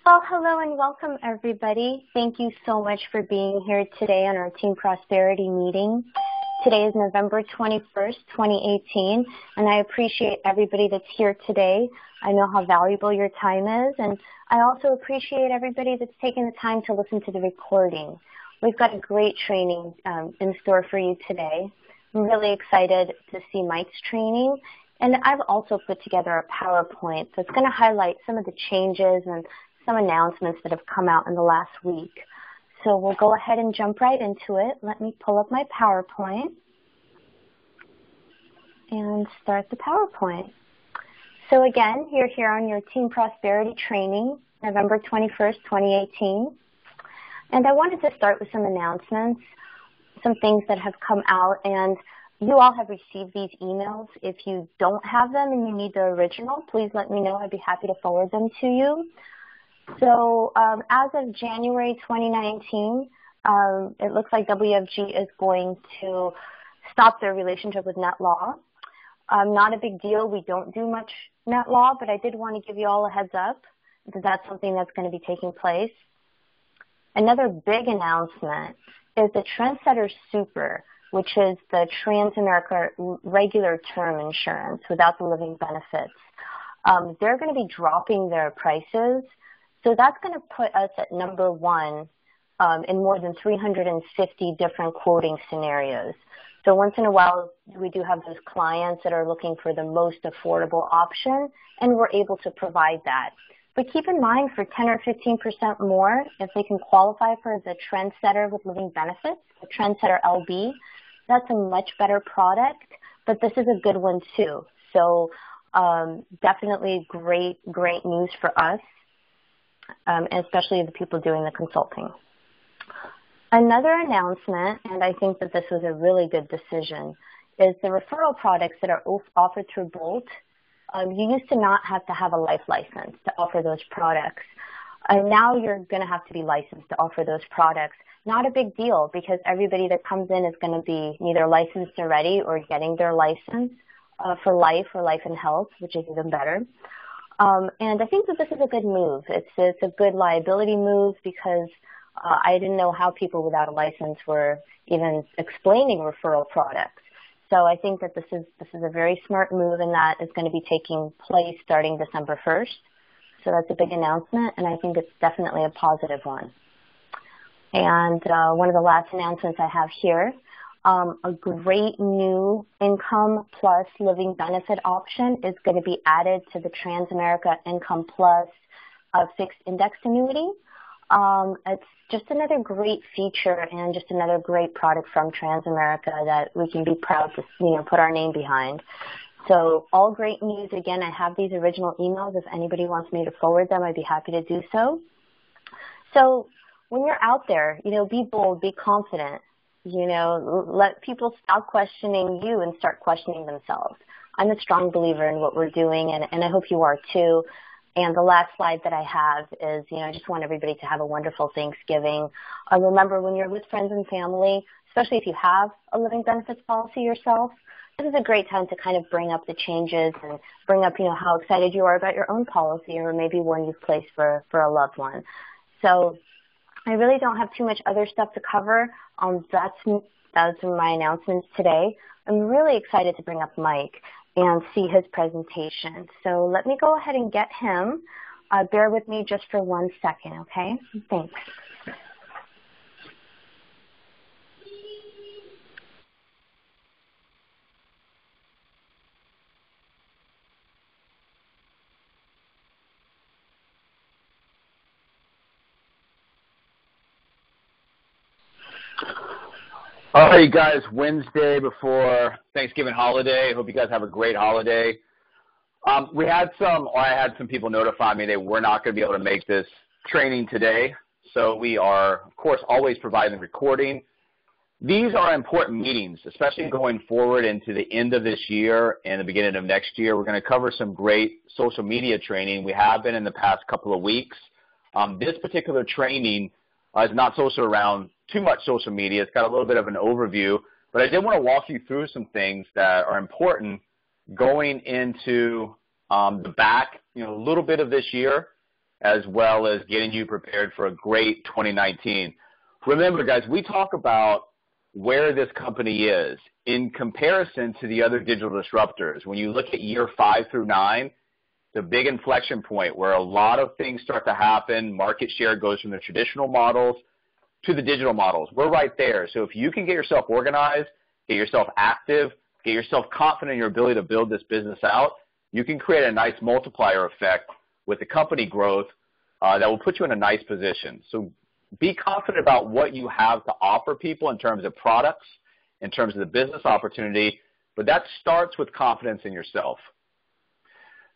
Well, hello and welcome, everybody. Thank you so much for being here today on our Team Prosperity meeting. Today is November 21st, 2018, and I appreciate everybody that's here today. I know how valuable your time is, and I also appreciate everybody that's taking the time to listen to the recording. We've got a great training in store for you today. I'm really excited to see Mike's training, and I've also put together a PowerPoint that's going to highlight some of the changes and some announcements that have come out in the last week. So we'll go ahead and jump right into it. Let me pull up my PowerPoint and start the PowerPoint. So again, you're here on your Team Prosperity training, November 21st, 2018. And I wanted to start with some announcements, some things that have come out, and you all have received these emails. If you don't have them and you need the original, please let me know. I'd be happy to forward them to you. So as of January 2019, it looks like WFG is going to stop their relationship with NetLaw. Not a big deal. We don't do much NetLaw, but I did want to give you all a heads up that that's something that's going to be taking place. Another big announcement is the Trendsetter Super, which is the Transamerica regular term insurance without the living benefits. They're going to be dropping their prices. So that's going to put us at number one in more than 350 different quoting scenarios. So once in a while, we do have those clients that are looking for the most affordable option, and we're able to provide that. But keep in mind, for 10 or 15% more, if they can qualify for the Trendsetter with living benefits, the Trendsetter LB, that's a much better product, but this is a good one too. So definitely great news for us. Especially the people doing the consulting. Another announcement, and I think that this was a really good decision, is the referral products that are offered through Bolt. You used to not have to have a life license to offer those products. Now you're going to have to be licensed to offer those products. Not a big deal, because everybody that comes in is going to be either licensed already or getting their license for life or life and health, which is even better. And I think that this is a good move. It's a good liability move, because I didn't know how people without a license were even explaining referral products. So I think that this is a very smart move, and that is going to be taking place starting December 1st. So that's a big announcement, and I think it's definitely a positive one. And one of the last announcements I have here, a great new Income Plus living benefit option is going to be added to the Transamerica Income Plus fixed indexed annuity. It's just another great feature and just another great product from Transamerica that we can be proud to put our name behind. So all great news. Again, I have these original emails. If anybody wants me to forward them, I'd be happy to do so. So when you're out there, be bold, be confident. Let people stop questioning you and start questioning themselves. I'm a strong believer in what we're doing, and I hope you are too. And the last slide that I have is, I just want everybody to have a wonderful Thanksgiving. Remember, when you're with friends and family, especially if you have a living benefits policy yourself, this is a great time to kind of bring up the changes and bring up, how excited you are about your own policy, or maybe one you've placed for a loved one. So I really don't have too much other stuff to cover. That's my announcements today. I'm really excited to bring up Mike and see his presentation. So let me go ahead and get him. Bear with me just for 1 second, okay? Thanks. All right, you guys, Wednesday before Thanksgiving holiday. Hope you guys have a great holiday. I had some people notify me they were not going to be able to make this training today. So we are, of course, always providing recording. These are important meetings, especially going forward into the end of this year and the beginning of next year. We're going to cover some great social media training. We have been in the past couple of weeks. This particular training is not social around too much social media. It's got a little bit of an overview, but I did want to walk you through some things that are important going into the back, a little bit of this year as well as getting you prepared for a great 2019. Remember, guys, we talk about where this company is in comparison to the other digital disruptors. When you look at year 5 through 9, it's a big inflection point where a lot of things start to happen. Market share goes from the traditional models to the digital models. We're right there. So if you can get yourself organized, get yourself active, get yourself confident in your ability to build this business out, you can create a nice multiplier effect with the company growth that will put you in a nice position. So be confident about what you have to offer people in terms of products, in terms of the business opportunity, but that starts with confidence in yourself.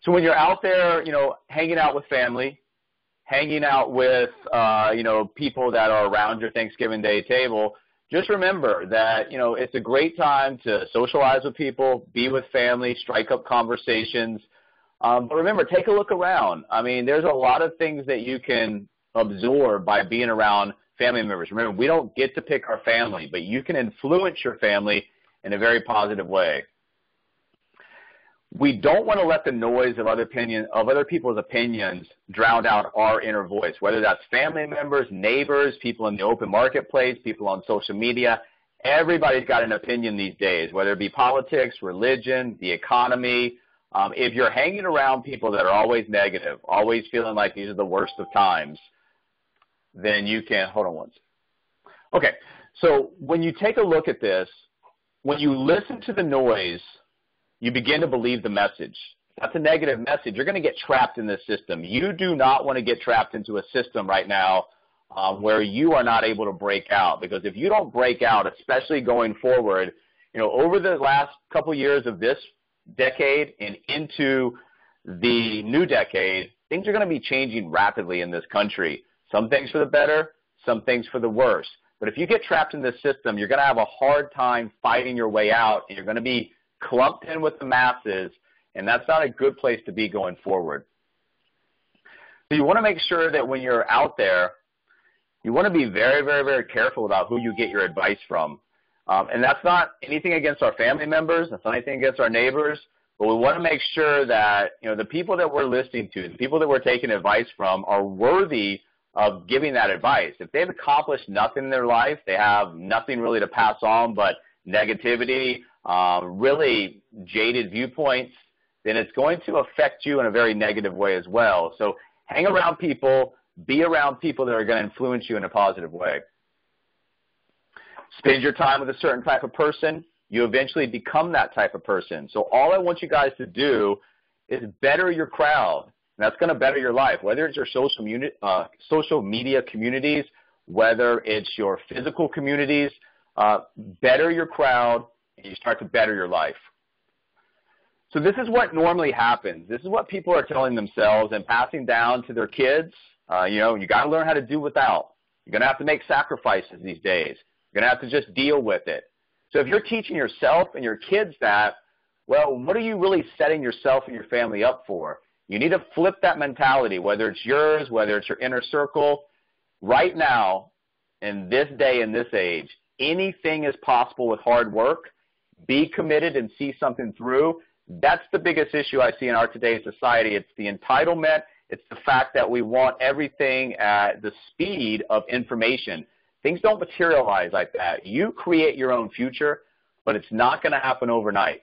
So when you're out there, hanging out with family, hanging out with, people that are around your Thanksgiving Day table, just remember that, it's a great time to socialize with people, be with family, strike up conversations. But remember, take a look around. I mean, there's a lot of things that you can absorb by being around family members. Remember, we don't get to pick our family, but you can influence your family in a very positive way. We don't want to let the noise of other people's opinions drown out our inner voice, whether that's family members, neighbors, people in the open marketplace, people on social media. Everybody's got an opinion these days, whether it be politics, religion, the economy. If you're hanging around people that are always negative, always feeling like these are the worst of times, then you can, hold on once. Okay, so when you take a look at this, when you listen to the noise, you begin to believe the message. That's a negative message. You're going to get trapped in this system. You do not want to get trapped into a system right now where you are not able to break out, because if you don't break out, especially going forward, over the last couple years of this decade and into the new decade, things are going to be changing rapidly in this country. Some things for the better, some things for the worse. But if you get trapped in this system, you're going to have a hard time fighting your way out, and you're going to be clumped in with the masses, and that's not a good place to be going forward. So you want to make sure that when you're out there, you want to be very, very, very careful about who you get your advice from. And that's not anything against our family members. That's not anything against our neighbors. But we want to make sure that, the people that we're listening to, the people that we're taking advice from are worthy of giving that advice. If they've accomplished nothing in their life, they have nothing really to pass on but negativity, really jaded viewpoints, then it's going to affect you in a very negative way as well. So hang around people, be around people that are going to influence you in a positive way. Spend your time with a certain type of person, you eventually become that type of person. So all I want you guys to do is better your crowd. And that's going to better your life, whether it's your social media communities, whether it's your physical communities. Better your crowd, and you start to better your life. So this is what normally happens. This is what people are telling themselves and passing down to their kids. You got to learn how to do without. You're going to have to make sacrifices these days. You're going to have to just deal with it. So if you're teaching yourself and your kids that, well, what are you really setting yourself and your family up for? You need to flip that mentality, whether it's yours, whether it's your inner circle. Right now, in this day and this age, anything is possible with hard work. Be committed and see something through. That's the biggest issue I see in our today's society. It's the entitlement. It's the fact that we want everything at the speed of information. Things don't materialize like that. You create your own future, but it's not going to happen overnight.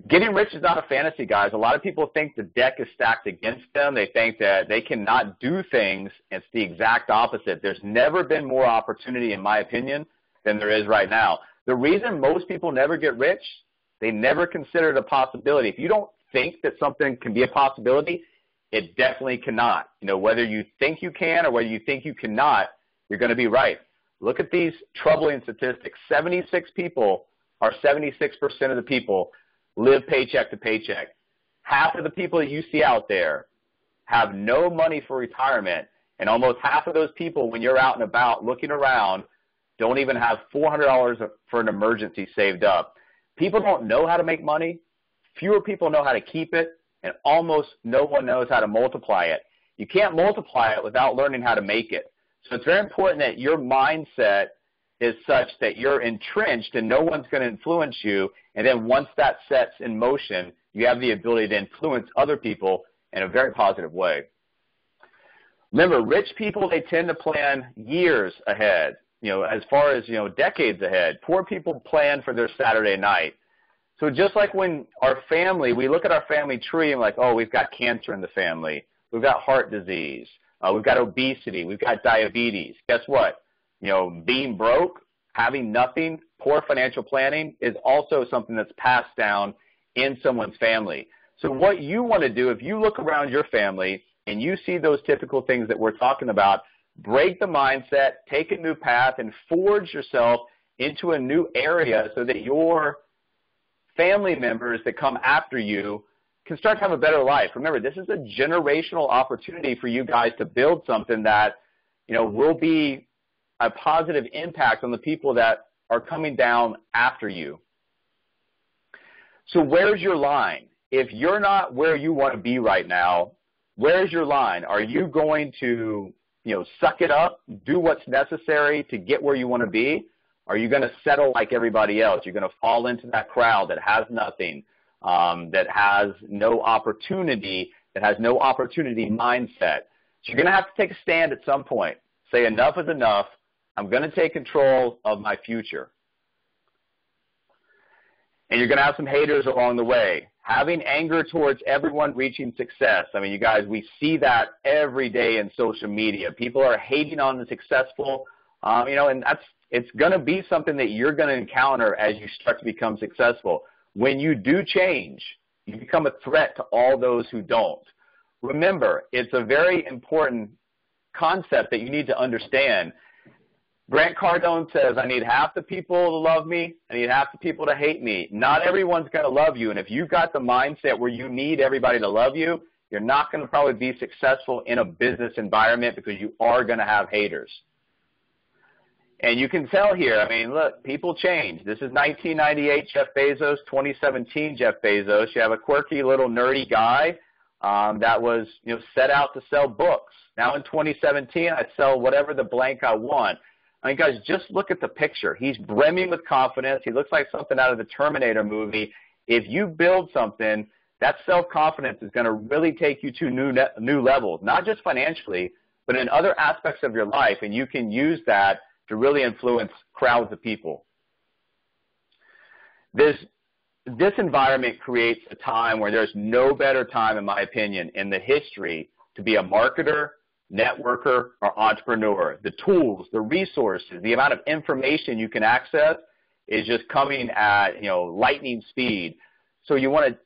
Getting rich is not a fantasy, guys. A lot of people think the deck is stacked against them. They think that they cannot do things. It's the exact opposite. There's never been more opportunity, in my opinion, than there is right now. The reason most people never get rich, they never consider it a possibility. If you don't think that something can be a possibility, it definitely cannot. Whether you think you can or whether you think you cannot, you're going to be right. Look at these troubling statistics. 76 people are 76% of the people live paycheck to paycheck. Half of the people that you see out there have no money for retirement, and almost half of those people, when you're out and about looking around, don't even have $400 for an emergency saved up. People don't know how to make money. Fewer people know how to keep it, and almost no one knows how to multiply it. You can't multiply it without learning how to make it. So it's very important that your mindset is such that you're entrenched and no one's going to influence you. And then once that sets in motion, you have the ability to influence other people in a very positive way. Remember, rich people, they tend to plan years ahead, as far as, decades ahead. Poor people plan for their Saturday night. So just like when our family, we look at our family tree and like, oh, we've got cancer in the family. We've got heart disease. We've got obesity. We've got diabetes. Guess what? Being broke, having nothing, poor financial planning is also something that's passed down in someone's family. So what you want to do, if you look around your family and you see those typical things that we're talking about, break the mindset, take a new path, and forge yourself into a new area so that your family members that come after you can start to have a better life. Remember, this is a generational opportunity for you guys to build something that, will be a positive impact on the people that are coming down after you. So where's your line? If you're not where you want to be right now, where's your line? Are you going to, suck it up, do what's necessary to get where you want to be? Are you going to settle like everybody else? You're going to fall into that crowd that has nothing, that has no opportunity, mindset. So you're going to have to take a stand at some point. Say enough is enough. I'm going to take control of my future. And you're going to have some haters along the way. Having anger towards everyone reaching success. I mean, you guys, we see that every day in social media. People are hating on the successful, and it's going to be something that you're going to encounter as you start to become successful. When you do change, you become a threat to all those who don't. Remember, it's a very important concept that you need to understand. Grant Cardone says, I need half the people to love me, I need half the people to hate me. Not everyone's going to love you, and if you've got the mindset where you need everybody to love you, you're not going to probably be successful in a business environment because you are going to have haters. And you can tell here, I mean, look, people change. This is 1998 Jeff Bezos, 2017 Jeff Bezos. You have a quirky little nerdy guy that was set out to sell books. Now in 2017, I sell whatever the blank I want. I mean, guys, just look at the picture. He's brimming with confidence. He looks like something out of the Terminator movie. If you build something, that self-confidence is going to really take you to new levels, not just financially, but in other aspects of your life, and you can use that to really influence crowds of people. This environment creates a time where there's no better time, in my opinion, in the history to be a marketer, networker, or entrepreneur. The tools, the resources, the amount of information you can access is just coming at lightning speed. So you want to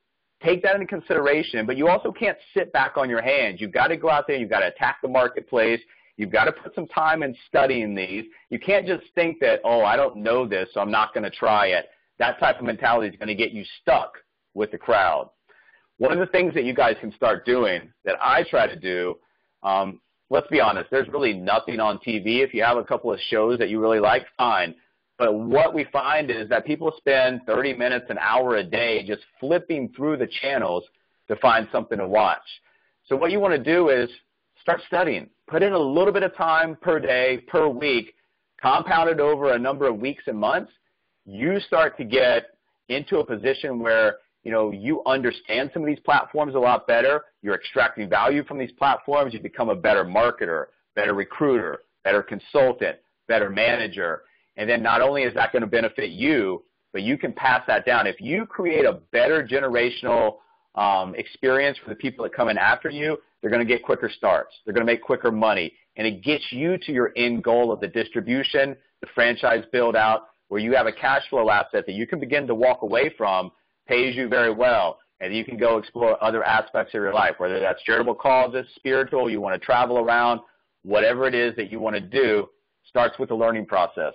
take that into consideration, but you also can't sit back on your hands. You've got to go out there. You've got to attack the marketplace. You've got to put some time in studying these. You can't just think that, oh, I don't know this, so I'm not going to try it. That type of mentality is going to get you stuck with the crowd. One of the things that you guys can start doing that I try to do, let's be honest, there's really nothing on TV. If you have a couple of shows that you really like, fine. But what we find is that people spend 30 minutes, an hour a day just flipping through the channels to find something to watch. So what you want to do is start studying. Put in a little bit of time per day, per week, compound it over a number of weeks and months. You start to get into a position where you understand some of these platforms a lot better. You're extracting value from these platforms. You become a better marketer, better recruiter, better consultant, better manager. And then not only is that going to benefit you, but you can pass that down. If you create a better generational experience for the people that come in after you, they're going to get quicker starts. They're going to make quicker money. And it gets you to your end goal of the distribution, the franchise build out, where you have a cash flow asset that you can begin to walk away from, pays you very well, and you can go explore other aspects of your life, whether that's charitable causes, spiritual, you want to travel around, whatever it is that you want to do, starts with the learning process.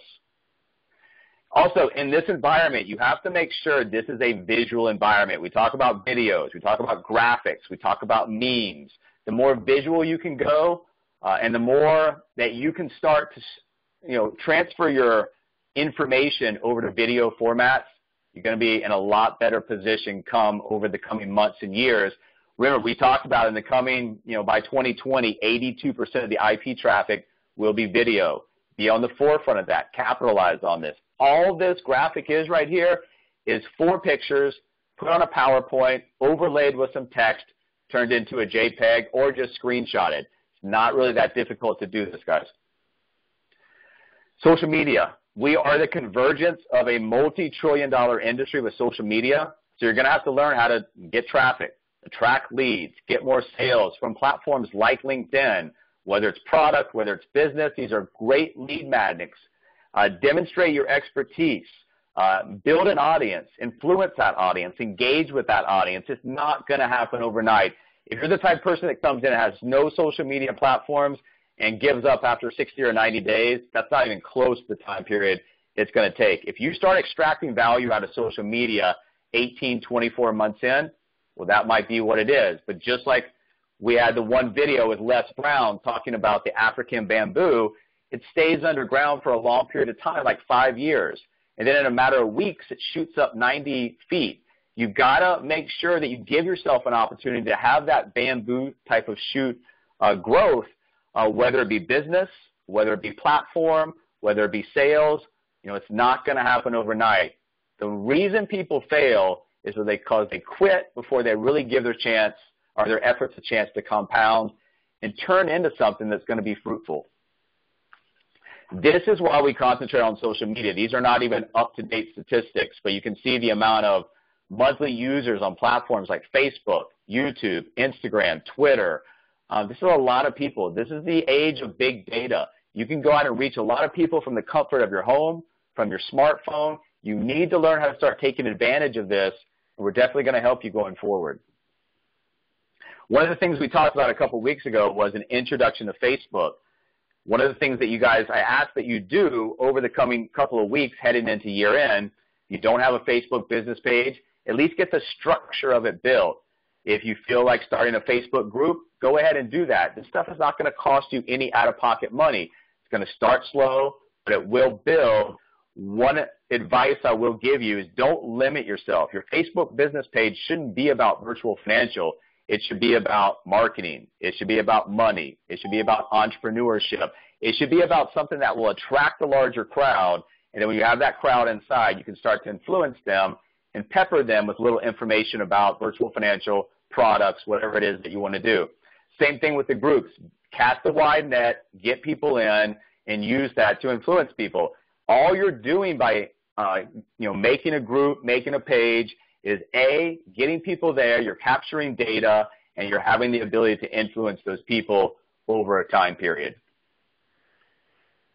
Also, in this environment, you have to make sure this is a visual environment. We talk about videos. We talk about graphics. We talk about memes. The more visual you can go and the more that you can start to transfer your information over to video formats, you're going to be in a lot better position over the coming months and years. Remember, we talked about in the coming, by 2020, 82% of the IP traffic will be video. Be on the forefront of that. Capitalize on this. All this graphic is right here is 4 pictures put on a PowerPoint, overlaid with some text, turned into a JPEG, or just screenshotted. It's not really that difficult to do this, guys. Social media. We are the convergence of a multi-trillion-dollar industry with social media. So you're going to have to learn how to get traffic, attract leads, get more sales from platforms like LinkedIn, whether it's product, whether it's business. These are great lead magnets. Demonstrate your expertise. Build an audience, influence that audience, engage with that audience. It's not going to happen overnight. If you're the type of person that comes in and has no social media platforms and gives up after 60 or 90 days, that's not even close to the time period it's going to take. If you start extracting value out of social media 18, 24 months in, well, that might be what it is. But just like we had the one video with Les Brown talking about the African bamboo, it stays underground for a long period of time, like 5 years. And then in a matter of weeks, it shoots up 90 feet. You've got to make sure that you give yourself an opportunity to have that bamboo type of shoot growth, whether it be business, whether it be platform, whether it be sales. You know, it's not going to happen overnight. The reason people fail is because they quit before they really give their chance or their efforts a chance to compound and turn into something that's going to be fruitful. This is why we concentrate on social media. These are not even up-to-date statistics, but you can see the amount of monthly users on platforms like Facebook, YouTube, Instagram, Twitter. This is a lot of people. This is the age of big data. You can go out and reach a lot of people from the comfort of your home, from your smartphone. You need to learn how to start taking advantage of this, and we're definitely going to help you going forward. One of the things we talked about a couple of weeks ago was an introduction to Facebook. One of the things that I asked that you do over the coming couple of weeks heading into year end, you don't have a Facebook business page, at least get the structure of it built. If you feel like starting a Facebook group, go ahead and do that. This stuff is not going to cost you any out-of-pocket money. It's going to start slow, but it will build. One advice I will give you is don't limit yourself. Your Facebook business page shouldn't be about virtual financial. It should be about marketing. It should be about money. It should be about entrepreneurship. It should be about something that will attract a larger crowd, and then when you have that crowd inside, you can start to influence them and pepper them with little information about virtual financial products, whatever it is that you want to do. Same thing with the groups. Cast a wide net, get people in, and use that to influence people. All you're doing by making a group, making a page, is A, getting people there, you're capturing data, and you're having the ability to influence those people over a time period.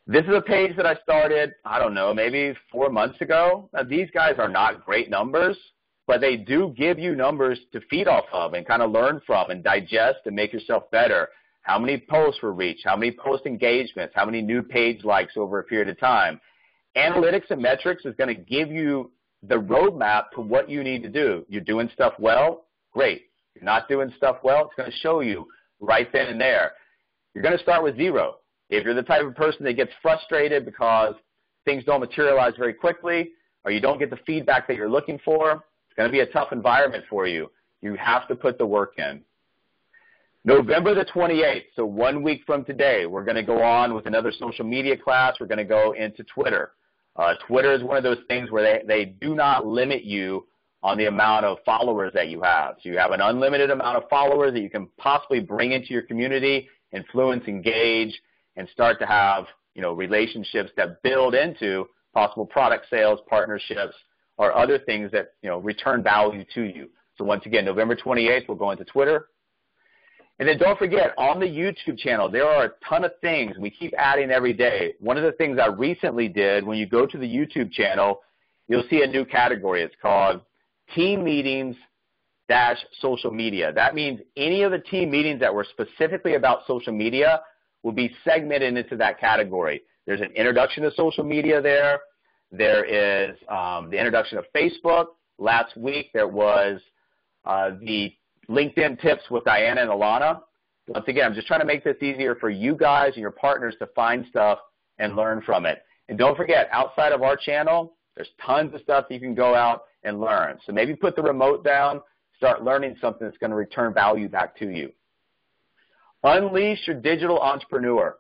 This is a page that I started, I don't know, maybe 4 months ago. Now, these guys are not great numbers, but they do give you numbers to feed off of and kind of learn from and digest and make yourself better. How many posts were reached, how many post engagements, how many new page likes over a period of time. Analytics and metrics is going to give you the roadmap to what you need to do. You're doing stuff well, great. You're not doing stuff well, it's going to show you right then and there. You're going to start with 0. If you're the type of person that gets frustrated because things don't materialize very quickly or you don't get the feedback that you're looking for, it's going to be a tough environment for you. You have to put the work in. November the 28th, so 1 week from today, we're going to go on with another social media class. We're going to go into Twitter. Twitter is one of those things where they do not limit you on the amount of followers that you have. So you have an unlimited amount of followers that you can possibly bring into your community, influence, engage, and start to have, relationships that build into possible product sales, partnerships, or other things that, return value to you. So once again, November 28th, we'll go into Twitter. And then don't forget, on the YouTube channel, there are a ton of things. We keep adding every day. One of the things I recently did, when you go to the YouTube channel, you'll see a new category. It's called Team Meetings - Social Media. That means any of the team meetings that were specifically about social media will be segmented into that category. There's an introduction to social media there. There is the introduction of Facebook. Last week there was the LinkedIn tips with Diana and Alana. Once again, I'm just trying to make this easier for you guys and your partners to find stuff and learn from it. And don't forget, outside of our channel, there's tons of stuff you can go out and learn. So maybe put the remote down, start learning something that's going to return value back to you. Unleash your digital entrepreneur.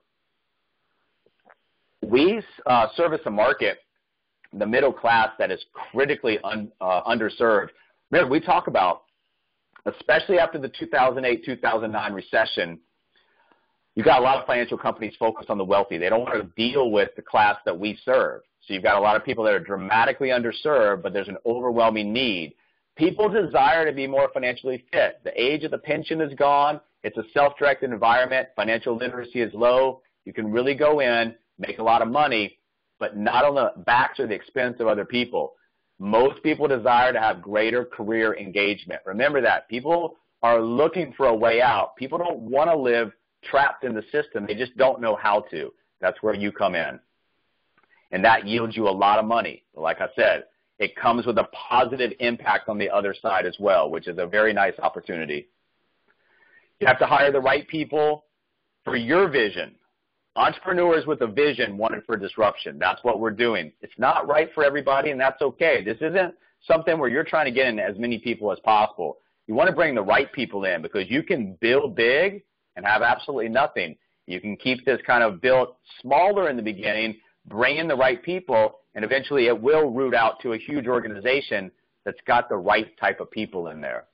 We service a market, the middle class, that is critically underserved. Remember, we talk about, especially after the 2008-2009 recession, You've got a lot of financial companies focused on the wealthy. They don't want to deal with the class that we serve. So you've got a lot of people that are dramatically underserved, but there's an overwhelming need. People desire to be more financially fit. The age of the pension is gone. It's a self-directed environment. Financial literacy is low. You can really go in, make a lot of money, but not on the backs or the expense of other people. Most people desire to have greater career engagement. Remember that. People are looking for a way out. People don't want to live trapped in the system. They just don't know how to. That's where you come in. And that yields you a lot of money. Like I said, it comes with a positive impact on the other side as well, which is a very nice opportunity. You have to hire the right people for your vision. Entrepreneurs with a vision wanted for disruption. That's what we're doing. It's not right for everybody, and that's okay. This isn't something where you're trying to get in as many people as possible. You want to bring the right people in because you can build big and have absolutely nothing. You can keep this kind of built smaller in the beginning, bring in the right people, and eventually it will root out to a huge organization that's got the right type of people in there.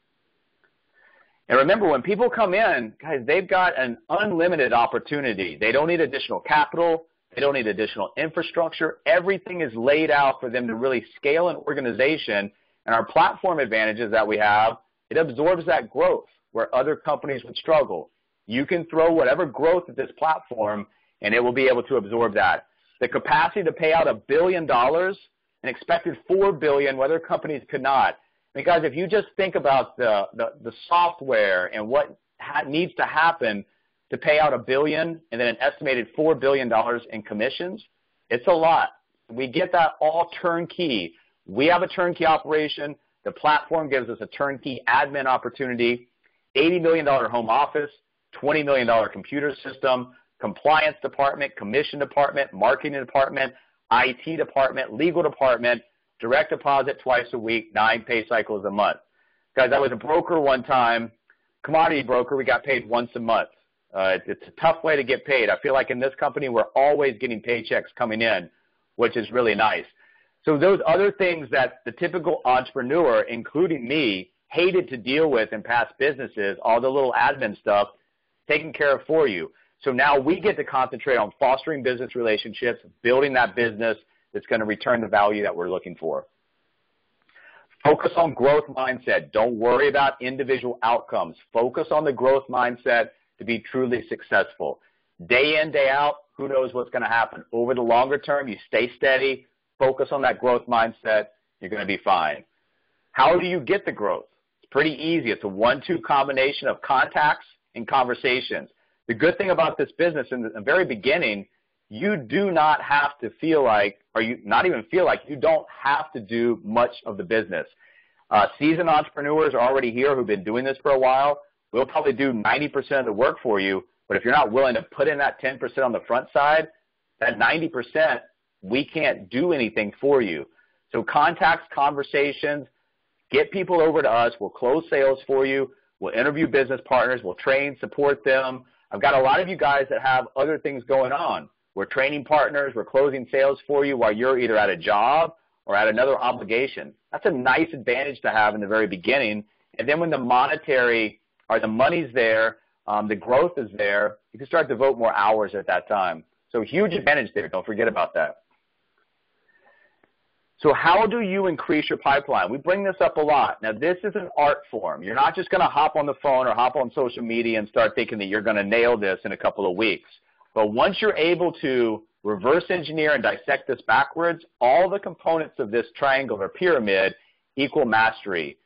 And remember, when people come in, guys, they've got an unlimited opportunity. They don't need additional capital. They don't need additional infrastructure. Everything is laid out for them to really scale an organization. And our platform advantages that we have, it absorbs that growth where other companies would struggle. You can throw whatever growth at this platform, and it will be able to absorb that. The capacity to pay out $1 billion and expected $4 billion, whether companies could not. I mean, guys, if you just think about the software and what needs to happen to pay out $1 billion and then an estimated $4 billion in commissions, it's a lot. We get that all turnkey. We have a turnkey operation. The platform gives us a turnkey admin opportunity, $80 million home office, $20 million computer system, compliance department, commission department, marketing department, IT department, legal department, direct deposit twice a week, 9 pay cycles a month. Guys, I was a broker one time, commodity broker. We got paid once a month. It's a tough way to get paid. I feel like in this company we're always getting paychecks coming in, which is really nice. So those other things that the typical entrepreneur, including me, hated to deal with in past businesses, all the little admin stuff, taken care of for you. So now we get to concentrate on fostering business relationships, building that business that's going to return the value that we're looking for. Focus on growth mindset. Don't worry about individual outcomes. Focus on the growth mindset to be truly successful. Day in, day out, who knows what's going to happen. Over the longer term, you stay steady, focus on that growth mindset, you're going to be fine. How do you get the growth? It's pretty easy. It's a 1-2 combination of contacts and conversations. The good thing about this business in the very beginning, you do not have to feel like, or you not even feel like, you don't have to do much of the business. Seasoned entrepreneurs are already here who've been doing this for a while. We'll probably do 90% of the work for you, but if you're not willing to put in that 10% on the front side, that 90%, we can't do anything for you. So contacts, conversations, get people over to us. We'll close sales for you. We'll interview business partners. We'll train, support them. I've got a lot of you guys that have other things going on. We're training partners. We're closing sales for you while you're either at a job or at another obligation. That's a nice advantage to have in the very beginning. And then when the monetary or the money's there, the growth is there, you can start to devote more hours at that time. So huge advantage there. Don't forget about that. So how do you increase your pipeline? We bring this up a lot. Now, this is an art form. You're not just going to hop on the phone or hop on social media and start thinking that you're going to nail this in a couple of weeks. But once you're able to reverse engineer and dissect this backwards, all the components of this triangle or pyramid equal mastery.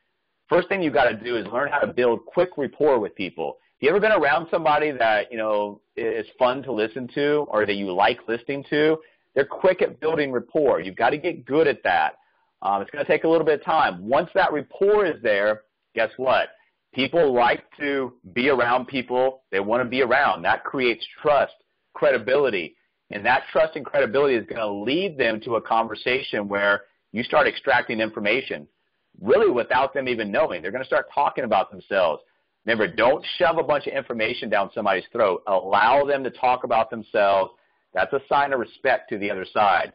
First thing you've got to do is learn how to build quick rapport with people. Have you ever been around somebody that, you know, is fun to listen to or that you like listening to? They're quick at building rapport. You've got to get good at that. It's going to take a little bit of time. Once that rapport is there, guess what? People like to be around people they want to be around. That creates trust, credibility. And that trust and credibility is going to lead them to a conversation where you start extracting information, really without them even knowing. They're going to start talking about themselves. Remember, don't shove a bunch of information down somebody's throat. Allow them to talk about themselves. That's a sign of respect to the other side.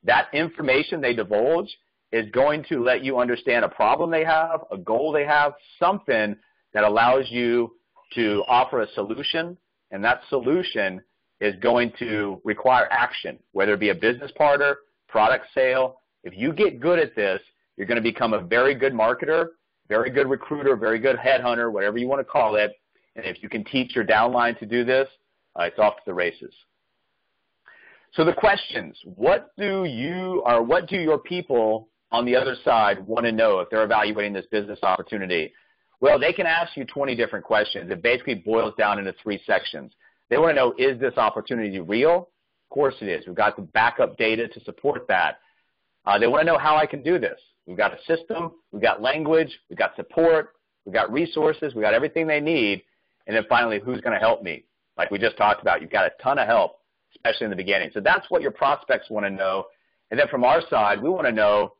That information they divulge is going to let you understand a problem they have, a goal they have, something that allows you to offer a solution and that solution is going to require action, whether it be a business partner, product sale. If you get good at this, you're going to become a very good marketer, very good recruiter, very good headhunter, whatever you want to call it. And if you can teach your downline to do this, it's off to the races. So the questions, what do your people on the other side want to know if they're evaluating this business opportunity? Well, they can ask you 20 different questions. It basically boils down into 3 sections. They want to know, is this opportunity real? Of course it is. We've got the backup data to support that. They want to know how I can do this. We've got a system, we've got language, we've got support, we've got resources, we've got everything they need. And then finally, who's going to help me? Like we just talked about, you've got a ton of help, especially in the beginning. So that's what your prospects want to know. And then from our side, we want to know,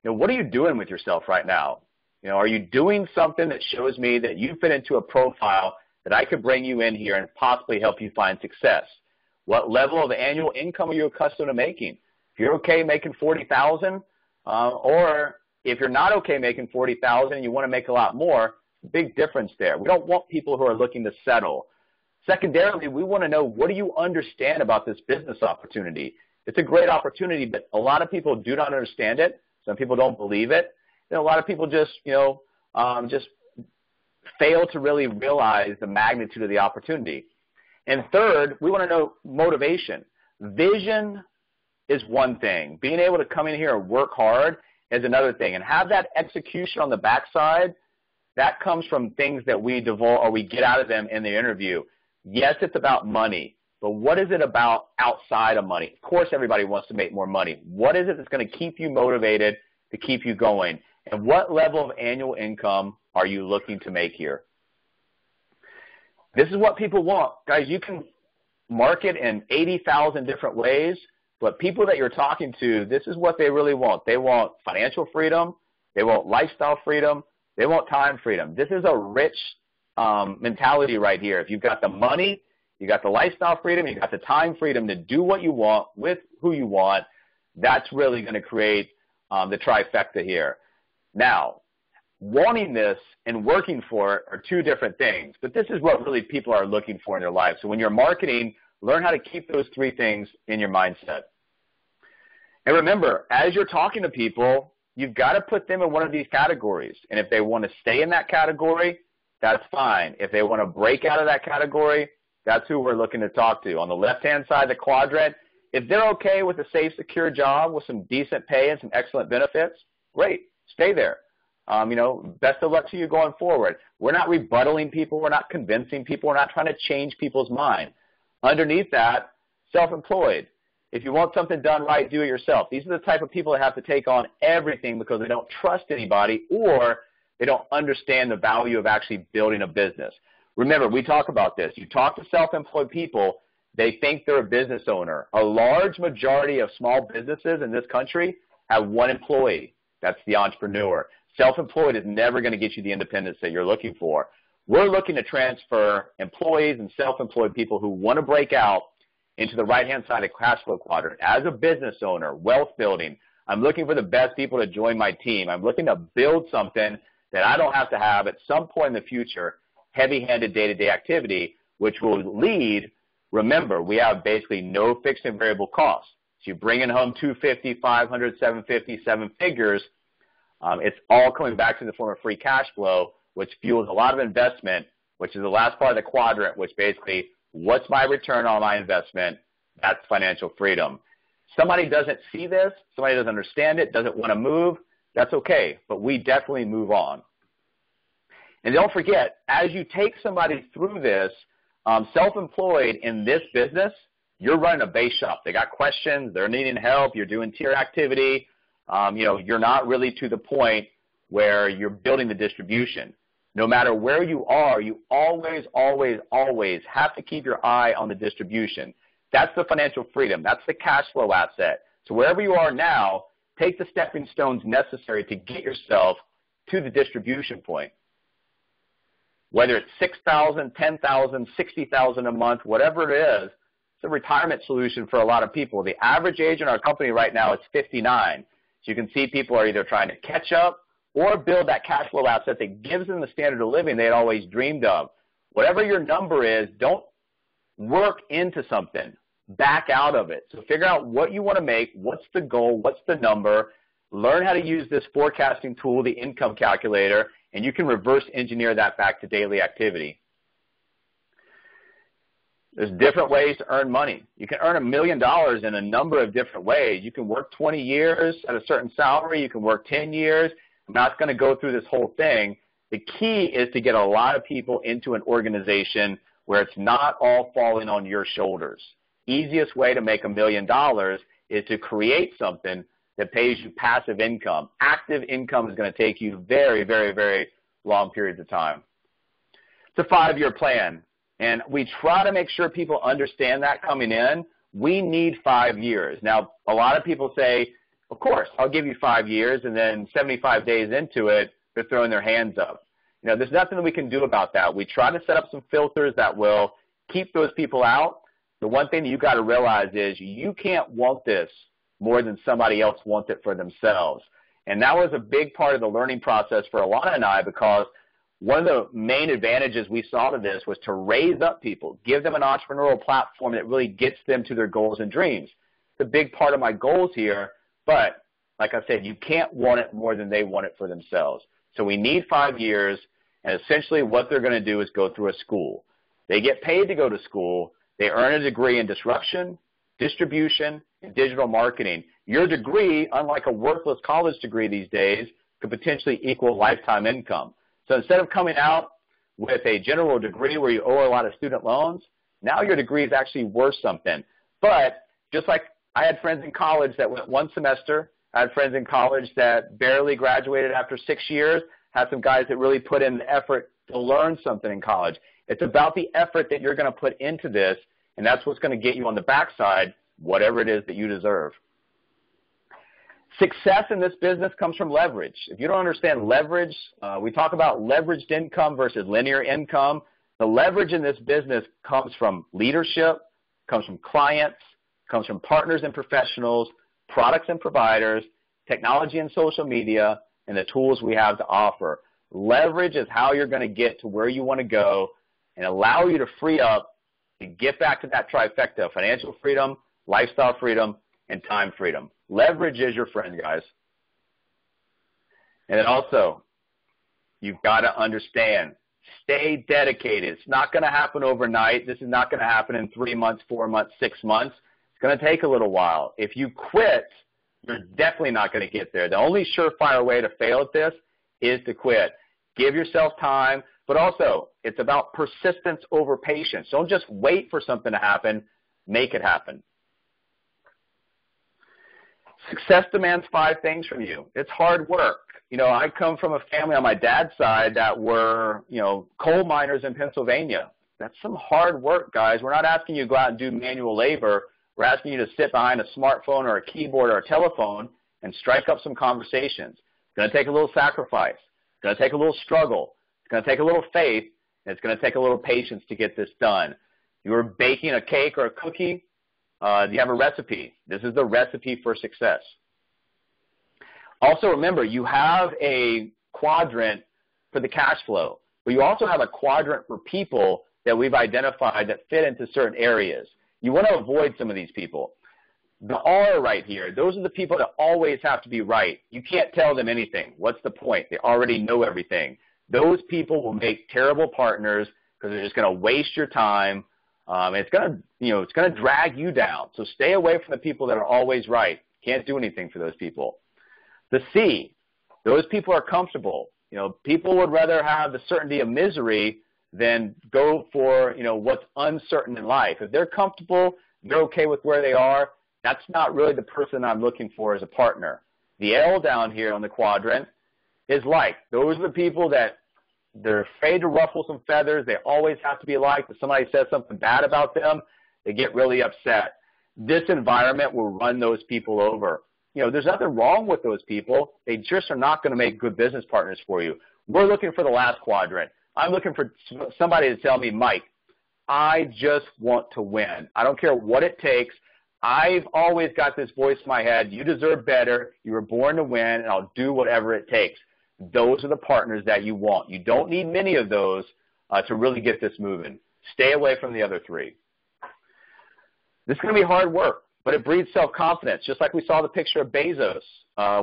what are you doing with yourself right now? Are you doing something that shows me that you fit into a profile that I could bring you in here and possibly help you find success? What level of annual income are you accustomed to making? If you're okay making $40,000, or if you're not okay making $40,000 and you want to make a lot more, big difference there. We don't want people who are looking to settle. Secondarily, we want to know, what do you understand about this business opportunity? It's a great opportunity, but a lot of people do not understand it. Some people don't believe it. And a lot of people just fail to really realize the magnitude of the opportunity. And third, we want to know motivation. Vision is one thing. Being able to come in here and work hard is another thing. And have that execution on the backside, that comes from things that we divulge or we get out of them in the interview. Yes, it's about money, but what is it about outside of money? Of course, everybody wants to make more money. What is it that's going to keep you motivated, to keep you going? And what level of annual income are you looking to make here? This is what people want. Guys, you can market in 80,000 different ways, but people that you're talking to, this is what they really want. They want financial freedom. They want lifestyle freedom. They want time freedom. This is a rich mentality right here. If you've got the money, you got the lifestyle freedom, you got the time freedom to do what you want with who you want, that's really going to create the trifecta here. Now, wanting this and working for it are 2 different things, but this is what really people are looking for in their life. So when you're marketing, learn how to keep those 3 things in your mindset. And remember, as you're talking to people, you've got to put them in one of these categories. And if they want to stay in that category, that's fine. If they want to break out of that category, that's who we're looking to talk to. On the left-hand side of the quadrant, if they're okay with a safe, secure job with some decent pay and some excellent benefits, great, stay there. Best of luck to you going forward. We're not rebuttaling people. We're not convincing people. We're not trying to change people's mind. Underneath that, self-employed. If you want something done right, do it yourself. These are the type of people that have to take on everything because they don't trust anybody or they don't understand the value of actually building a business. Remember, we talk about this. You talk to self-employed people, they think they're a business owner. A large majority of small businesses in this country have 1 employee. That's the entrepreneur. Self-employed is never going to get you the independence that you're looking for. We're looking to transfer employees and self-employed people who want to break out into the right-hand side of the cash flow quadrant. As a business owner, wealth building, I'm looking for the best people to join my team. I'm looking to build something that I don't have to have at some point in the future, heavy-handed day-to-day activity, which will lead, remember, we have basically no fixed and variable costs. So you bring in home $250, $500, $750, 7 figures, it's all coming back to the form of free cash flow, which fuels a lot of investment, which is the last part of the quadrant, which basically, what's my return on my investment? That's financial freedom. Somebody doesn't see this, somebody doesn't understand it, doesn't want to move, that's okay, but we definitely move on. And don't forget, as you take somebody through this, self-employed in this business, you're running a base shop. They got questions, they're needing help, you're doing tier activity. You're not really to the point where you're building the distribution. No matter where you are, you always, always, always have to keep your eye on the distribution. That's the financial freedom. That's the cash flow asset. So wherever you are now, take the stepping stones necessary to get yourself to the distribution point. Whether it's $6,000, $10,000, $60,000 a month, whatever it is, it's a retirement solution for a lot of people. The average age in our company right now is 59. So you can see people are either trying to catch up or build that cash flow asset that gives them the standard of living they had always dreamed of. Whatever your number is, don't work into something, back out of it. So figure out what you want to make, what's the goal, what's the number, learn how to use this forecasting tool, the income calculator, and you can reverse engineer that back to daily activity. There's different ways to earn money. You can earn $1 million in a number of different ways. You can work 20 years at a certain salary. You can work 10 years. I'm not going to go through this whole thing. The key is to get a lot of people into an organization where it's not all falling on your shoulders. Easiest way to make $1 million is to create something that pays you passive income. Active income is going to take you very, very, very long periods of time. It's a 5-year plan. And we try to make sure people understand that coming in. We need 5 years. Now, a lot of people say, of course, I'll give you 5 years, and then 75 days into it, they're throwing their hands up. You know, there's nothing that we can do about that. We try to set up some filters that will keep those people out. The one thing that you got to realize is you can't want this more than somebody else wants it for themselves. And that was a big part of the learning process for Alana and I, because one of the main advantages we saw to this was to raise up people, give them an entrepreneurial platform that really gets them to their goals and dreams. It's a big part of my goals here, but like I said, you can't want it more than they want it for themselves. So we need 5 years, and essentially what they're going to do is go through a school. They get paid to go to school. They earn a degree in disruption, distribution, and digital marketing. Your degree, unlike a worthless college degree these days, could potentially equal lifetime income. So instead of coming out with a general degree where you owe a lot of student loans, now your degree is actually worth something. But just like I had friends in college that went 1 semester, I had friends in college that barely graduated after 6 years, had some guys that really put in the effort to learn something in college. It's about the effort that you're going to put into this, and that's what's going to get you on the backside, whatever it is that you deserve. Success in this business comes from leverage. If you don't understand leverage, we talk about leveraged income versus linear income. The leverage in this business comes from leadership, comes from clients, comes from partners and professionals, products and providers, technology and social media, and the tools we have to offer. Leverage is how you're going to get to where you want to go and allow you to free up to get back to that trifecta: financial freedom, lifestyle freedom, and time freedom. Leverage is your friend, guys. And then also, you've got to understand, stay dedicated. It's not going to happen overnight. This is not going to happen in 3 months, 4 months, 6 months. It's going to take a little while. If you quit, you're definitely not going to get there. The only surefire way to fail at this is to quit. Give yourself time, but also it's about persistence over patience. Don't just wait for something to happen. Make it happen. Success demands 5 things from you. It's hard work. You know, I come from a family on my dad's side that were, coal miners in Pennsylvania. That's some hard work, guys. We're not asking you to go out and do manual labor. We're asking you to sit behind a smartphone or a keyboard or a telephone and strike up some conversations. It's going to take a little sacrifice. It's going to take a little struggle. It's going to take a little faith, and it's going to take a little patience to get this done. You're baking a cake or a cookie. You have a recipe. This is the recipe for success. Also remember, you have a quadrant for the cash flow, but you also have a quadrant for people that we've identified that fit into certain areas. You want to avoid some of these people. The R right here, those are the people that always have to be right. You can't tell them anything. What's the point? They already know everything. Those people will make terrible partners because they're just going to waste your time. It's going to drag you down. So stay away from the people that are always right. Can't do anything for those people. The C, those people are comfortable. People would rather have the certainty of misery than go for, what's uncertain in life. If they're comfortable, they're okay with where they are, that's not really the person I'm looking for as a partner. The L down here on the quadrant is like. Those are the people that they're afraid to ruffle some feathers. They always have to be liked. If somebody says something bad about them, they get really upset. This environment will run those people over. There's nothing wrong with those people. They just are not going to make good business partners for you. We're looking for the last quadrant. I'm looking for somebody to tell me, Mike, I just want to win. I don't care what it takes. I've always got this voice in my head. You deserve better. You were born to win, and I'll do whatever it takes. Those are the partners that you want. You don't need many of those to really get this moving. Stay away from the other 3. This is going to be hard work, but it breeds self-confidence, just like we saw the picture of Bezos.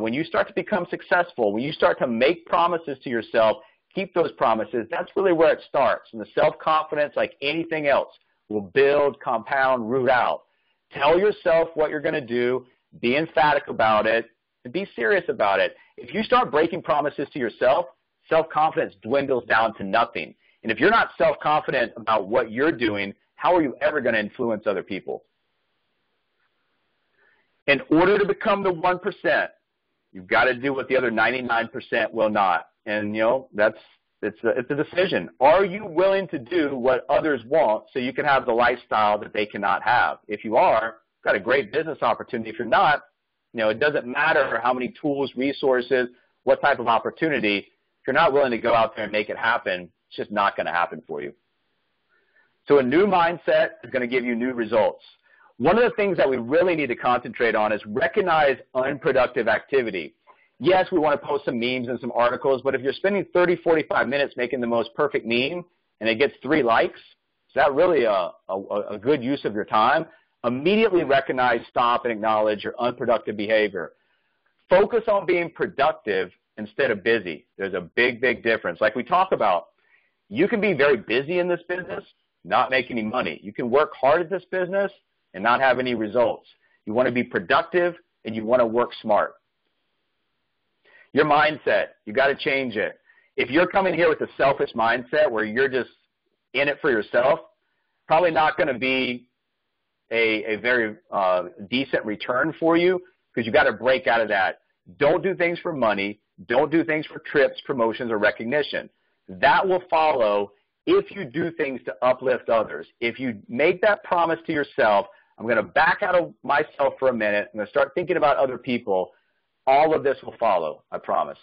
When you start to become successful, when you start to make promises to yourself, keep those promises, that's really where it starts. And the self-confidence, like anything else, will build, compound, root out. Tell yourself what you're going to do, be emphatic about it, and be serious about it. If you start breaking promises to yourself, self-confidence dwindles down to nothing. And if you're not self-confident about what you're doing, how are you ever going to influence other people? In order to become the 1%, you've got to do what the other 99% will not. And, it's a decision. Are you willing to do what others want so you can have the lifestyle that they cannot have? If you are, you've got a great business opportunity. If you're not, it doesn't matter how many tools, resources, what type of opportunity. If you're not willing to go out there and make it happen, it's just not going to happen for you. So a new mindset is going to give you new results. One of the things that we really need to concentrate on is recognize unproductive activity. Yes, we want to post some memes and some articles, but if you're spending 30, 45 minutes making the most perfect meme and it gets 3 likes, is that really a good use of your time? Immediately recognize, stop, and acknowledge your unproductive behavior. Focus on being productive instead of busy. There's a big, big difference. Like we talk about, you can be very busy in this business, not make any money. You can work hard at this business and not have any results. You want to be productive and you want to work smart. Your mindset, you got to change it. If you're coming here with a selfish mindset where you're just in it for yourself, probably not going to be a very decent return for you, because you got to break out of that. Don't do things for money. Don't do things for trips, promotions, or recognition. That will follow if you do things to uplift others. If you make that promise to yourself, I'm going to back out of myself for a minute. I'm going to start thinking about other people. All of this will follow, I promise.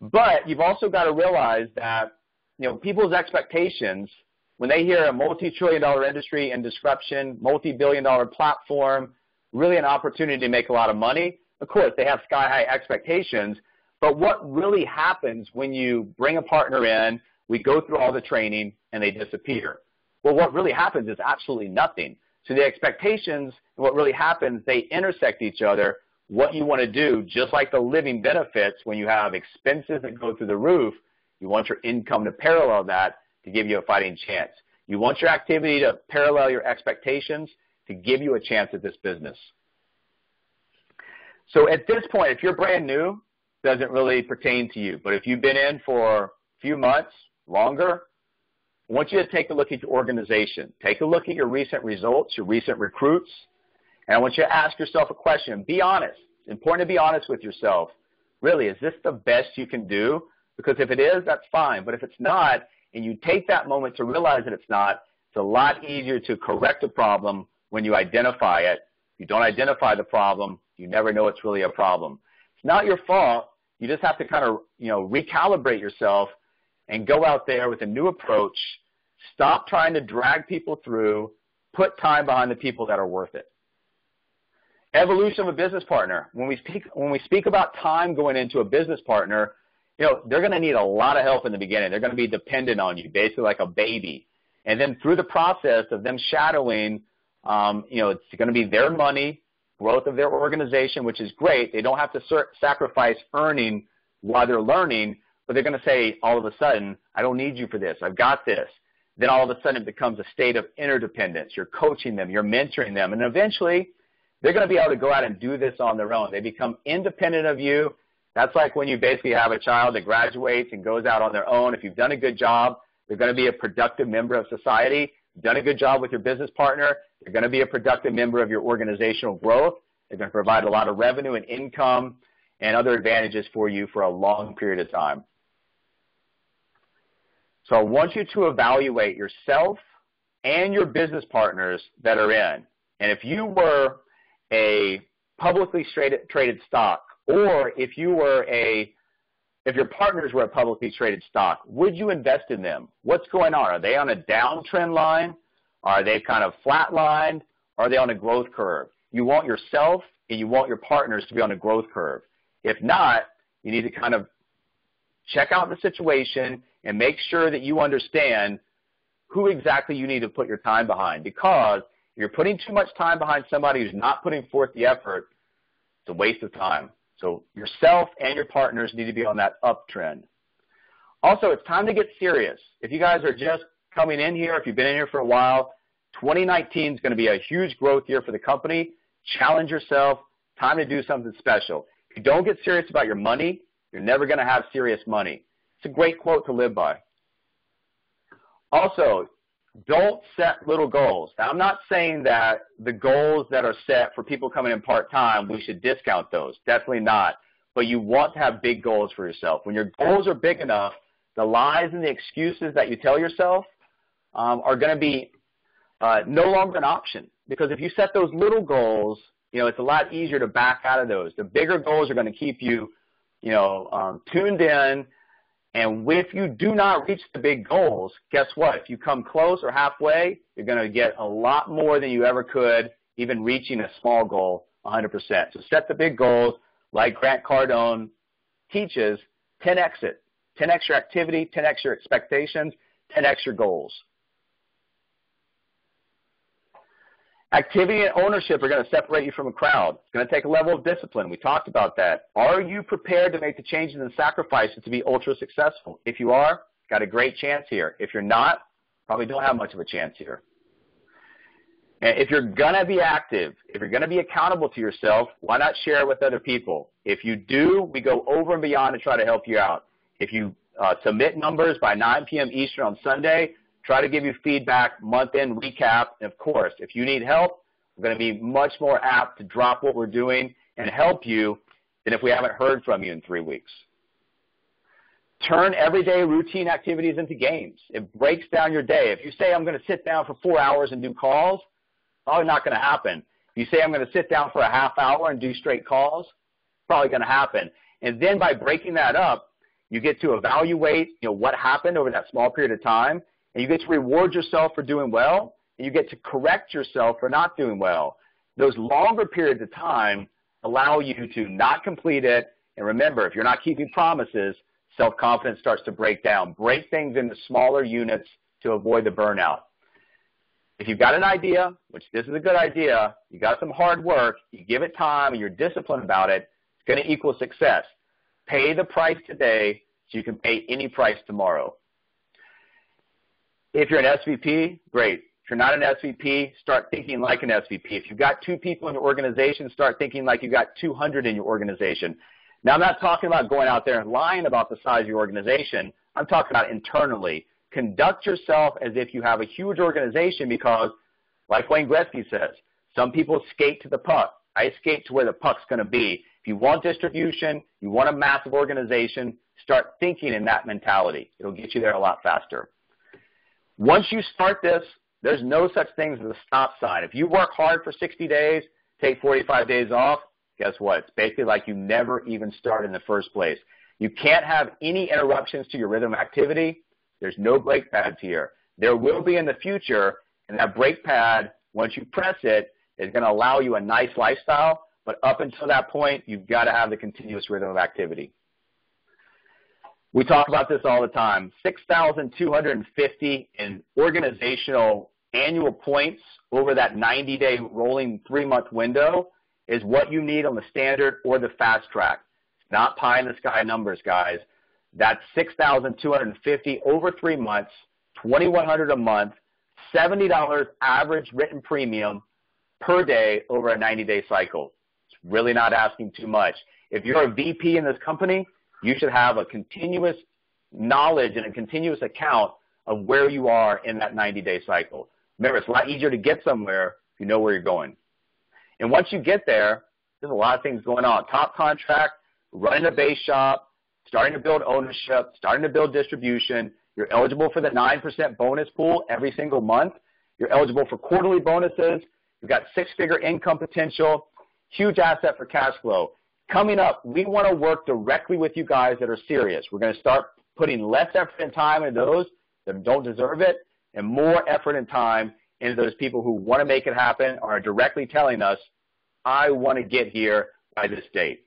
But you've also got to realize that, people's expectations, when they hear a multi-trillion-dollar industry and disruption, multi-billion-dollar platform, really an opportunity to make a lot of money, of course, they have sky-high expectations. But what really happens when you bring a partner in, we go through all the training, and they disappear? Well, what really happens is absolutely nothing. So the expectations and what really happens, they intersect each other. What you want to do, just like the living benefits, when you have expenses that go through the roof, you want your income to parallel that to give you a fighting chance. You want your activity to parallel your expectations to give you a chance at this business. So at this point, if you're brand new, it doesn't really pertain to you. But if you've been in for a few months, longer, I want you to take a look at your organization. Take a look at your recent results, your recent recruits, and I want you to ask yourself a question. Be honest. It's important to be honest with yourself. Really, is this the best you can do? Because if it is, that's fine. But if it's not, and you take that moment to realize that it's not, it's a lot easier to correct a problem when you identify it. If you don't identify the problem, you never know it's really a problem. It's not your fault. You just have to kind of, recalibrate yourself and go out there with a new approach. Stop trying to drag people through. Put time behind the people that are worth it. Evolution of a business partner. When we speak about time going into a business partner, they're going to need a lot of help in the beginning. They're going to be dependent on you, basically like a baby. And then through the process of them shadowing, it's going to be their money, growth of their organization, which is great. They don't have to sacrifice earning while they're learning, but they're going to say all of a sudden, I don't need you for this. I've got this. Then all of a sudden it becomes a state of interdependence. You're coaching them. You're mentoring them. And eventually they're going to be able to go out and do this on their own. They become independent of you. That's like when you basically have a child that graduates and goes out on their own. If you've done a good job, they're going to be a productive member of society. You've done a good job with your business partner, they're going to be a productive member of your organizational growth. They're going to provide a lot of revenue and income and other advantages for you for a long period of time. So I want you to evaluate yourself and your business partners that are in. And if you were a publicly traded stock, or if your partners were a publicly traded stock, would you invest in them? What's going on? Are they on a downtrend line? Are they kind of flatlined? Are they on a growth curve? You want yourself and you want your partners to be on a growth curve. If not, you need to kind of check out the situation and make sure that you understand who exactly you need to put your time behind. Because If you're putting too much time behind somebody who's not putting forth the effort, it's a waste of time. So yourself and your partners need to be on that uptrend. Also, it's time to get serious. If you guys are just coming in here, if you've been in here for a while, 2019 is going to be a huge growth year for the company. Challenge yourself. Time to do something special. If you don't get serious about your money, you're never going to have serious money. It's a great quote to live by. Also, don't set little goals. Now, I'm not saying that the goals that are set for people coming in part-time, we should discount those. Definitely not. But you want to have big goals for yourself. When your goals are big enough, the lies and the excuses that you tell yourself are going to be no longer an option. Because if you set those little goals, it's a lot easier to back out of those. The bigger goals are going to keep you, tuned in. And if you do not reach the big goals, guess what? If you come close or halfway, you're going to get a lot more than you ever could, even reaching a small goal 100%. So set the big goals like Grant Cardone teaches, 10x it. 10x your activity, 10x your expectations, 10x your goals. Activity and ownership are going to separate you from a crowd. It's going to take a level of discipline. We talked about that. Are you prepared to make the changes and sacrifices to be ultra successful? If you are, got a great chance here. If you're not, probably don't have much of a chance here. And if you're going to be active, if you're going to be accountable to yourself, why not share it with other people? If you do, we go over and beyond to try to help you out. If you submit numbers by 9 p.m. Eastern on Sunday, try to give you feedback, month-end recap. And, of course, if you need help, we're going to be much more apt to drop what we're doing and help you than if we haven't heard from you in 3 weeks. Turn everyday routine activities into games. It breaks down your day. If you say, I'm going to sit down for 4 hours and do calls, probably not going to happen. If you say, I'm going to sit down for a half hour and do straight calls, probably going to happen. And then by breaking that up, you get to evaluate what happened over that small period of time, and you get to reward yourself for doing well, and you get to correct yourself for not doing well. Those longer periods of time allow you to not complete it. And remember, if you're not keeping promises, self-confidence starts to break down. Break things into smaller units to avoid the burnout. If you've got an idea, which this is a good idea, you got some hard work, you give it time, and you're disciplined about it, it's going to equal success. Pay the price today so you can pay any price tomorrow. If you're an SVP, great. If you're not an SVP, start thinking like an SVP. If you've got 2 people in your organization, start thinking like you've got 200 in your organization. Now, I'm not talking about going out there and lying about the size of your organization. I'm talking about internally. Conduct yourself as if you have a huge organization because, like Wayne Gretzky says, some people skate to the puck. I skate to where the puck's going to be. If you want distribution, you want a massive organization, start thinking in that mentality. It'll get you there a lot faster. Once you start this, there's no such thing as a stop sign. If you work hard for 60 days, take 45 days off, guess what? It's basically like you never even started in the first place. You can't have any interruptions to your rhythm of activity. There's no brake pads here. There will be in the future, and that brake pad, once you press it, is going to allow you a nice lifestyle. But up until that point, you've got to have the continuous rhythm of activity. We talk about this all the time. 6,250 in organizational annual points over that 90-day rolling 3-month window is what you need on the standard or the fast track. It's not pie-in-the-sky numbers, guys. That's 6,250 over 3 months, $2,100 a month, $70 average written premium per day over a 90-day cycle. It's really not asking too much. If you're a VP in this company, you should have a continuous knowledge and a continuous account of where you are in that 90-day cycle. Remember, it's a lot easier to get somewhere if you know where you're going. And once you get there, there's a lot of things going on. Top contract, running a base shop, starting to build ownership, starting to build distribution. You're eligible for the 9% bonus pool every single month. You're eligible for quarterly bonuses. You've got 6-figure income potential, huge asset for cash flow. Coming up, we want to work directly with you guys that are serious. We're going to start putting less effort and time into those that don't deserve it and more effort and time into those people who want to make it happen or are directly telling us, I want to get here by this date.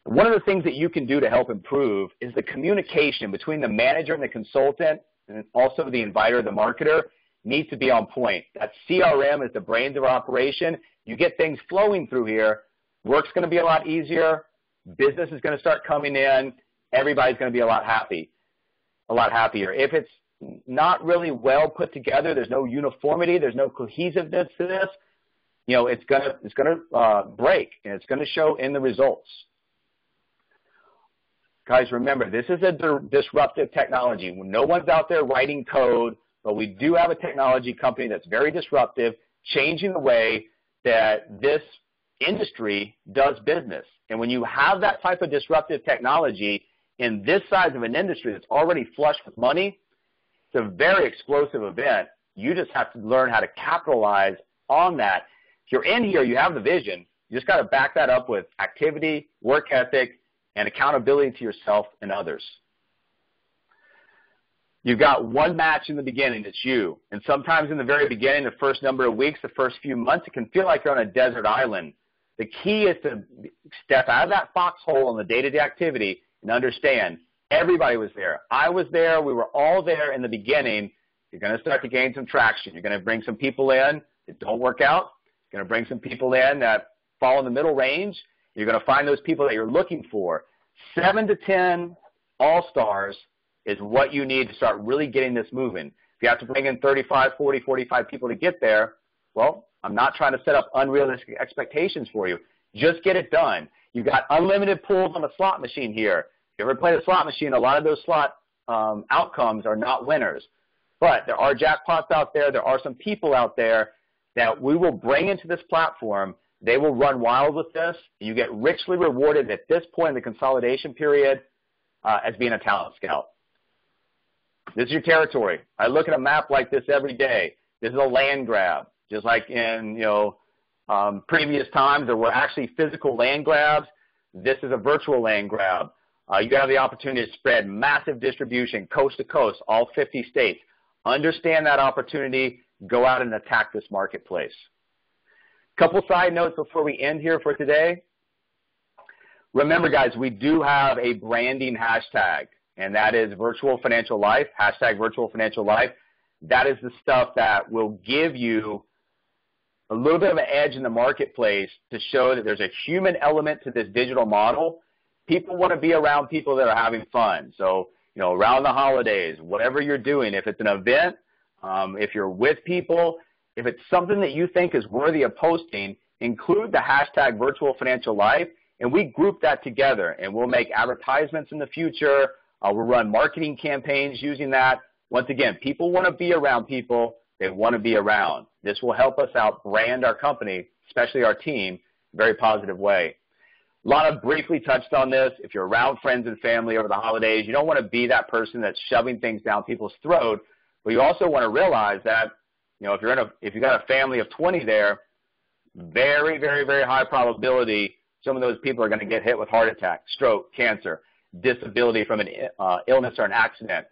One of the things that you can do to help improve is the communication between the manager and the consultant and also the inviter, the marketer. needs to be on point. That CRM is the brains of our operation. You get things flowing through here, work's going to be a lot easier, business is going to start coming in, everybody's going to be a lot happier. If it's not really well put together, there's no uniformity, there's no cohesiveness to this, it's going to break, and it's going to show in the results. Guys, remember, this is a disruptive technology. No one's out there writing code, but we do have a technology company that's very disruptive, changing the way that this industry does business. And when you have that type of disruptive technology in this size of an industry that's already flush with money, it's a very explosive event. You just have to learn how to capitalize on that. If you're in here, you have the vision. You just got to back that up with activity, work ethic, and accountability to yourself and others. You've got one match in the beginning, it's you. And sometimes in the very beginning, the first number of weeks, the first few months, it can feel like you're on a desert island. The key is to step out of that foxhole in the day-to-day activity and understand everybody was there. I was there. We were all there in the beginning. You're going to start to gain some traction. You're going to bring some people in that don't work out. You're going to bring some people in that fall in the middle range. You're going to find those people that you're looking for. 7 to 10 all-stars is what you need to start really getting this moving. If you have to bring in 35, 40, 45 people to get there, well, I'm not trying to set up unrealistic expectations for you. Just get it done. You've got unlimited pulls on a slot machine here. If you ever played a slot machine, a lot of those slot outcomes are not winners. But there are jackpots out there. There are some people out there that we will bring into this platform. They will run wild with this. You get richly rewarded at this point in the consolidation period as being a talent scout. This is your territory. I look at a map like this every day. This is a land grab. Just like in previous times there were actually physical land grabs, this is a virtual land grab. You have the opportunity to spread massive distribution coast to coast, all 50 states. Understand that opportunity. Go out and attack this marketplace. Couple side notes before we end here for today. Remember, guys, we do have a branding hashtag, and that is Virtual Financial Life, hashtag Virtual Financial Life. That is the stuff that will give you a little bit of an edge in the marketplace to show that there's a human element to this digital model. People want to be around people that are having fun. So, around the holidays, whatever you're doing, if it's an event, if you're with people, if it's something that you think is worthy of posting, include the hashtag Virtual Financial Life, and we group that together, and we'll make advertisements in the future. We'll run marketing campaigns using that. Once again, people want to be around people they want to be around. This will help us out brand our company, especially our team, in a very positive way. Lana briefly touched on this. If you're around friends and family over the holidays, you don't want to be that person that's shoving things down people's throat, but you also want to realize that, if you've got a family of 20 there, very, very, very high probability some of those people are going to get hit with heart attack, stroke, cancer, disability from an illness or an accident.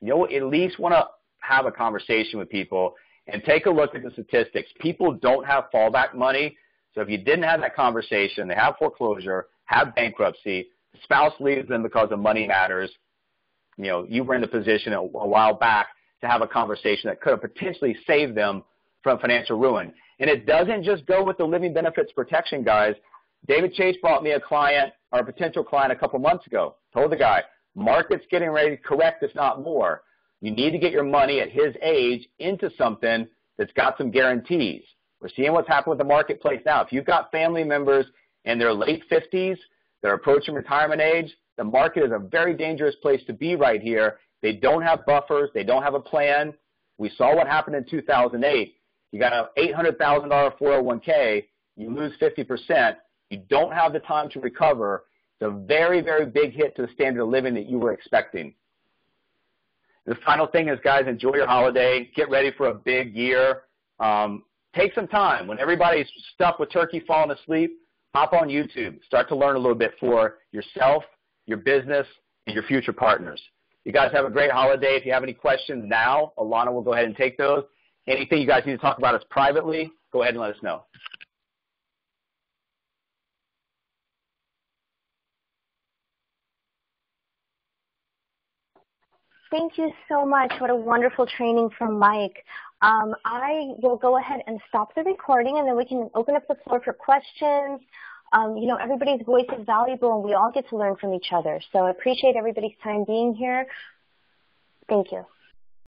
At least want to have a conversation with people and take a look at the statistics. People don't have fallback money. So if you didn't have that conversation, they have foreclosure, have bankruptcy, the spouse leaves them because of money matters. You were in the position a while back to have a conversation that could have potentially saved them from financial ruin. And it doesn't just go with the living benefits protection, guys. David Chase brought me a client, or a potential client, a couple months ago. Told the guy, market's getting ready to correct, if not more. You need to get your money at his age into something that's got some guarantees. We're seeing what's happened with the marketplace now. If you've got family members in their late 50s, they're approaching retirement age, the market is a very dangerous place to be right here. They don't have buffers. They don't have a plan. We saw what happened in 2008. You got an $800,000 401k, you lose 50%. You don't have the time to recover. It's a very, very big hit to the standard of living that you were expecting. The final thing is, guys, enjoy your holiday. Get ready for a big year. Take some time. When everybody's stuck with turkey falling asleep, hop on YouTube. Start to learn a little bit for yourself, your business, and your future partners. You guys have a great holiday. If you have any questions now, Alana will go ahead and take those. Anything you guys need to talk about us privately, go ahead and let us know. Thank you so much. What a wonderful training from Mike. I will go ahead and stop the recording, and then we can open up the floor for questions. Everybody's voice is valuable, and we all get to learn from each other. So I appreciate everybody's time being here. Thank you.